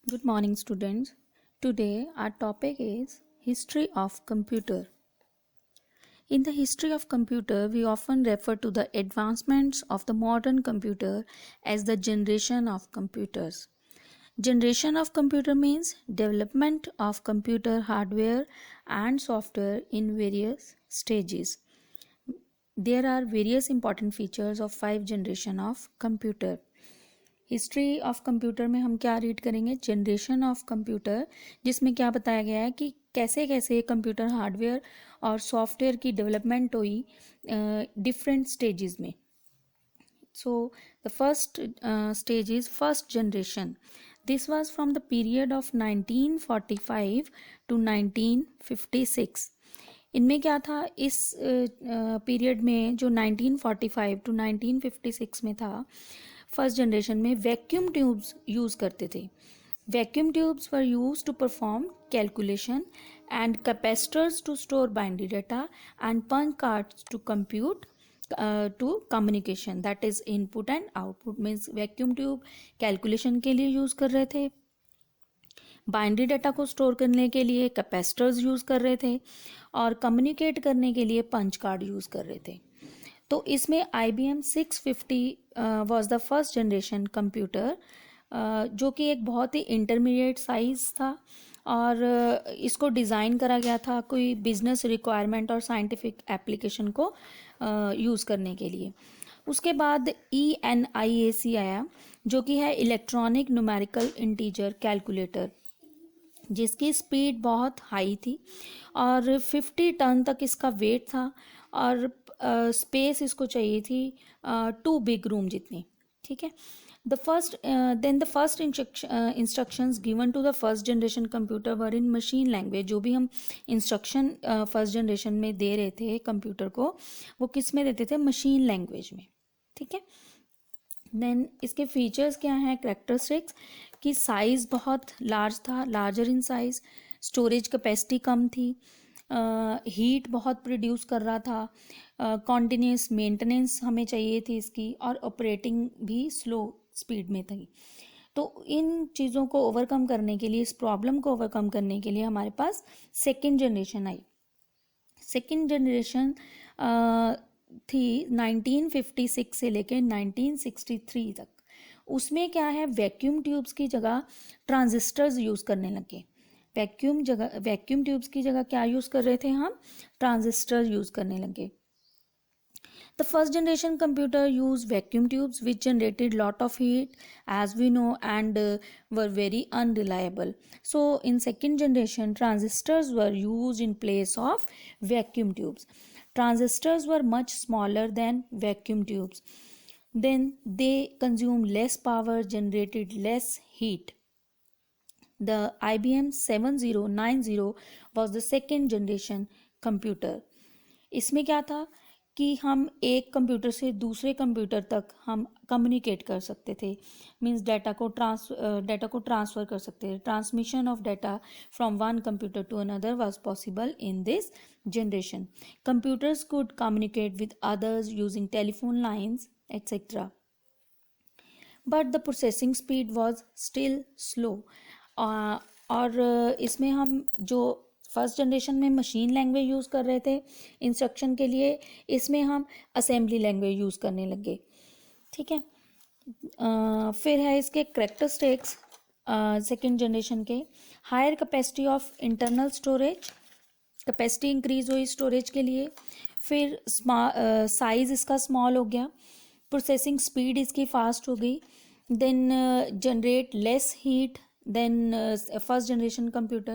Good morning, students. Today, our topic is History of Computer. In the history of computer, we often refer to the advancements of the modern computer as the generation of computers. Generation of computer means development of computer hardware and software in various stages. There are various important features of 5 generation of computer. History of computer में हम क्या read करेंगे, generation of computer, जिसमें क्या बताया गया है कि कैसे कैसे कंप्यूटर हार्डवेयर और सॉफ्टवेयर की डेवलपमेंट हुई डिफरेंट स्टेजेस में. So the first stage is first generation. This was from the period of 1945 to 1956. इनमें क्या था, इस पीरियड में जो 1945 टू 1956 में था, फर्स्ट जनरेशन में वैक्यूम ट्यूब्स यूज़ करते थे. Vacuum tubes were use to perform calculation and capacitors to store binary data and punch cards to compute to communication, that is input and output. Means vacuum tube calculation के लिए use कर रहे थे, binary data को store करने के लिए capacitors use कर रहे थे और कम्युनिकेट करने के लिए पंच कार्ड यूज़ कर रहे थे. तो इसमें IBM 650 was the first generation computer, जो कि एक बहुत ही इंटरमीडिएट साइज़ था और इसको डिज़ाइन करा गया था कोई बिजनेस रिक्वायरमेंट और साइंटिफिक एप्लीकेशन को यूज़ करने के लिए. उसके बाद ENIAC आया, जो कि है इलेक्ट्रॉनिक न्यूमेरिकल इंटीजर कैलकुलेटर, जिसकी स्पीड बहुत हाई थी और 50 टन तक इसका वेट था और स्पेस इसको चाहिए थी 2 बिग रूम जितनी. ठीक है. The first instructions given to the first generation computer were in machine language. जो भी हम इंस्ट्रक्शन फर्स्ट जनरेशन में दे रहे थे कंप्यूटर को, वो किस में देते थे, मशीन लैंग्वेज में. ठीक है. देन इसके फीचर्स क्या हैं, करेक्टरिस्टिक्स, कि साइज़ बहुत लार्ज था, larger in size, storage capacity कम थी, हीट बहुत प्रोड्यूस कर रहा था, कॉन्टिन्यूस मेंटेनेंस हमें चाहिए थी इसकी, और ऑपरेटिंग भी स्लो स्पीड में थी. तो इन चीज़ों को ओवरकम करने के लिए, इस प्रॉब्लम को ओवरकम करने के लिए हमारे पास सेकेंड जनरेशन आई. सेकेंड जनरेशन थी 1956 से लेकर 1963 तक. उसमें क्या है, वैक्यूम ट्यूब्स की जगह ट्रांजिस्टर्स यूज़ करने लगे. वैक्यूम ट्यूब्स की जगह क्या यूज़ कर रहे थे हम, ट्रांजिस्टर यूज़ करने लगे. The first generation computer used vacuum tubes which generated lot of heat, as we know, and were very unreliable. So in second generation, transistors were used in place of vacuum tubes. Transistors were much smaller than vacuum tubes. Then they consumed less power, generated less heat. The IBM 7090 was the second generation computer. इसमें क्या था कि हम एक computer से दूसरे computer तक हम कम्युनिकेट कर सकते थे. मींस डाटा को ट्रांसफ़र कर सकते थे. Transmission of data from one computer to another was possible in this generation. Computers could communicate with others using telephone lines etcetera, but the processing speed was still slow. और इसमें हम जो first generation में machine language use कर रहे थे instruction के लिए, इसमें हम असेंबली लैंग्वेज यूज़ करने लगे. ठीक है. फिर है इसके करेक्टरिस्टिक्स सेकेंड जनरेशन के. Higher capacity of internal storage, capacity increase हुई स्टोरेज के लिए. फिर साइज़ इसका स्मॉल हो गया. प्रोसेसिंग स्पीड इसकी फास्ट हो गई. Then generate less heat then first generation computer,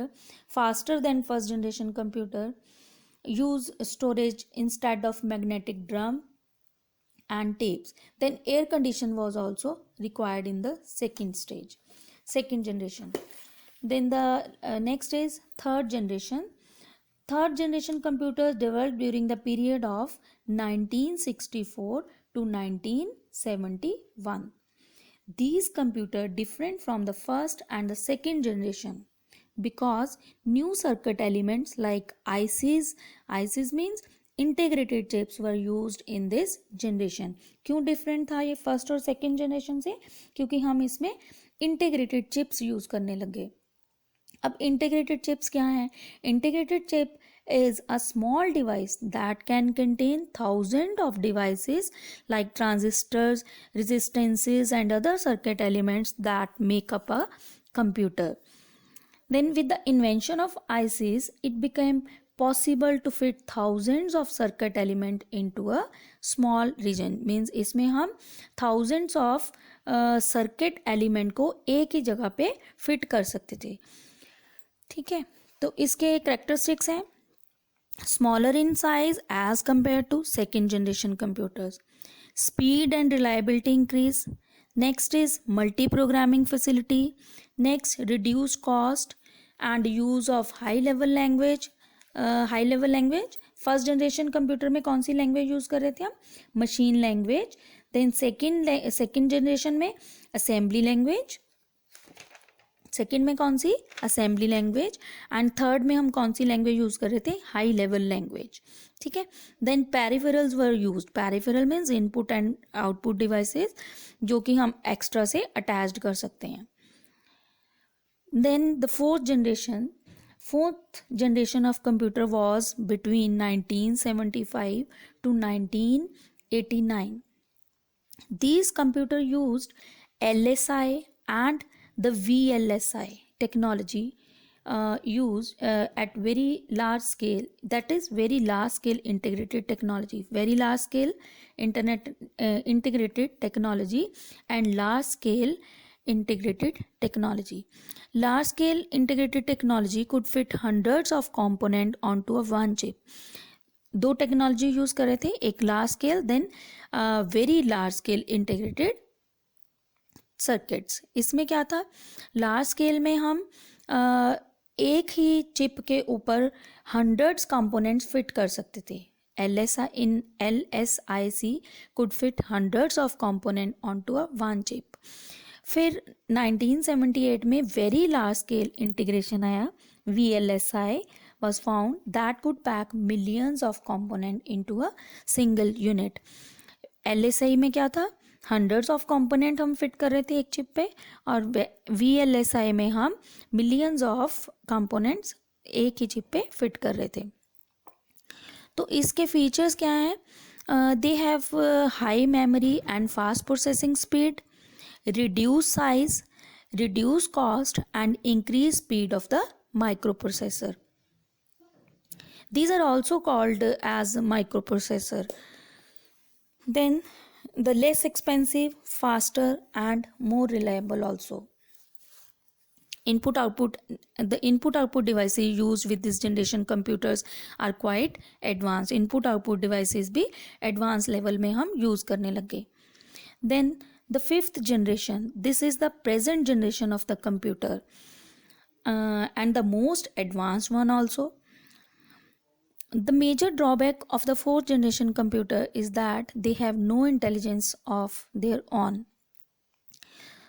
faster than first generation computer, use storage instead of magnetic drum and tapes. Then air condition was also required in the second generation. Then the next is third generation. Third generation computers developed during the period of 1964 to 1971. These computers different from the first and the second generation because new circuit elements like ICs means integrated chips were used in this generation. क्यों different था ये first और second generation से, क्योंकि हम इसमें integrated chips use करने लगे। अब इंटीग्रेटेड चिप्स क्या हैं? Integrated chip is a small device that can contain thousands of devices like transistors, resistances, and other circuit elements that make up a computer. Then, with the invention of ICs, it became possible to fit thousands of circuit element into a small region. Means इसमें हम thousands of circuit element को एक ही जगह पे fit कर सकते थे। ठीक है, तो इसके characteristics हैं smaller in size as compared to second generation computers, speed and reliability increase, next is multi programming facility, next reduce cost and use of high level language. First generation computer में कौन सी language use कर रहे थे हम? Machine language. Then second generation में assembly language, second में कौन सी? Assembly language. एंड थर्ड में हम कौन सी लैंग्वेज यूज कर रहे थे? High level language. ठीक है, then peripherals were used. Peripheral means input and output devices जो कि हम एक्स्ट्रा से अटैच्ड कर सकते हैं। Then the fourth generation of computer was between 1975 to 1989. These computer used LSI and the VLSI technology used at very large scale, that is very large scale integrated technology, very large scale integrated technology and large scale integrated technology. Large scale integrated technology could fit hundreds of components onto a one chip. दो technology use कर रहे थे, एक large scale then very large scale integrated circuits. इसमें क्या था? Large scale में हम एक ही चिप के ऊपर हंड्रेड्स कंपोनेंट्स फिट कर सकते थे। LSIC could fit hundreds of components onto a one chip. फिर 1978 में वेरी लार्ज स्केल इंटीग्रेशन आया, VLSI was found that could pack millions of components into a single unit. LSI में क्या था? Hundreds of component हम fit कर रहे थे एक चिप पे, और VLSI में हम मिलियंस ऑफ कंपोनेंट्स एक ही चिप पे फिट कर रहे थे। तो इसके फीचर्स क्या हैं? They have high memory and fast processing speed, reduce size, reduce cost and increase speed of the microprocessor. These are also called as microprocessor. Then the less expensive, faster and more reliable also. The input output devices used with this generation computers are quite advanced. Input output devices भी advanced level में हम use करने लगे। Then the fifth generation, this is the present generation of the computer and the most advanced one also. The major drawback of the fourth generation computer is that they have no intelligence of their own.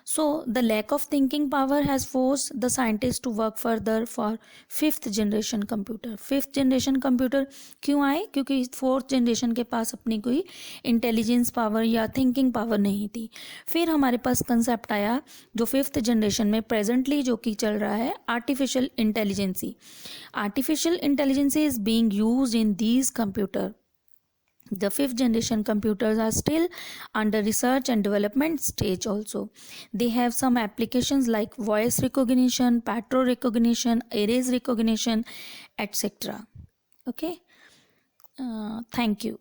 So the lack of thinking power has forced the scientists to work further for fifth generation computer. Fifth generation computer क्यों आए? क्योंकि fourth generation के पास अपनी कोई intelligence power या thinking power नहीं थी। फिर हमारे पास कंसेप्ट आया जो फिफ्थ जनरेशन में प्रेजेंटली जो कि चल रहा है, artificial intelligence. Artificial intelligence is being used in these computer. The fifth generation computers are still under research and development stage also. They have some applications like voice recognition, pattern recognition, arrays recognition, etc. Okay. Thank you.